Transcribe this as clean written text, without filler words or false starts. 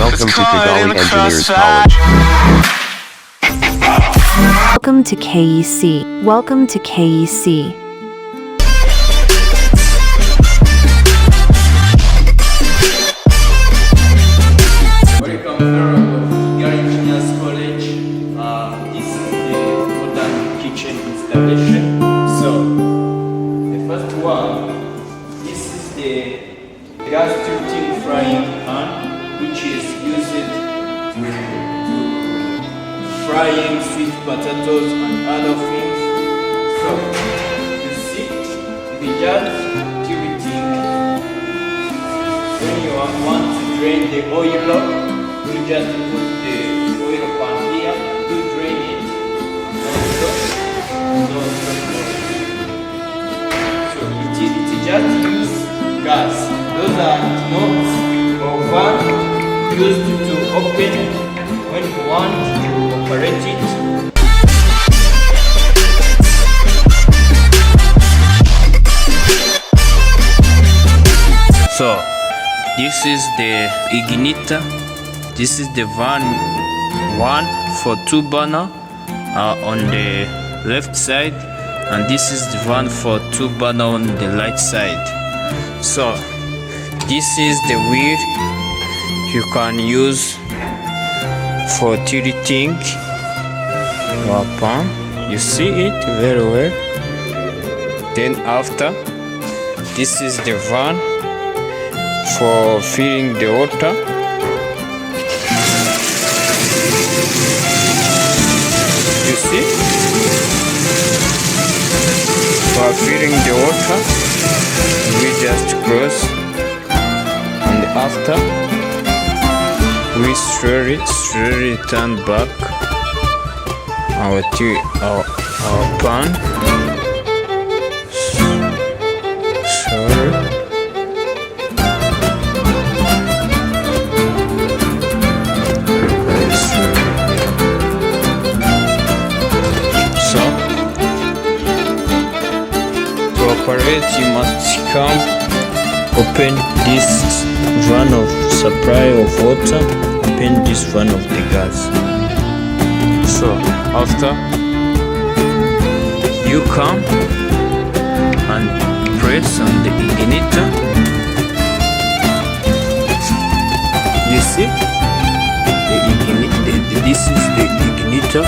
Welcome to Kigali-Engineers-College. Welcome to KEC. Welcome to KEC. Welcome to Kigali-Engineers-College. This is the modern kitchen installation. So, the first one, this is the gas tilting frying pan, which is used to frying sweet potatoes and other things. So, you see, the gas tilting. When you want to drain the oil, you just put the oil pan here to drain it. So it just use gas. Those are knobs or fan used to open when you want to operate it. So this is the igniter. This is the one for 2 burner on the left side, and this is the one for 2 burner on the right side. So this is the wheel you can use for tilting your pan. You see it very well. Then after, this is the van for filling the water. You see? For filling the water, we just close, and after we slowly turn back our pan. Sorry. You must come open this van of supply of water, open this van of the gas. So after, you come and press on the igniter. You see, this is the igniter.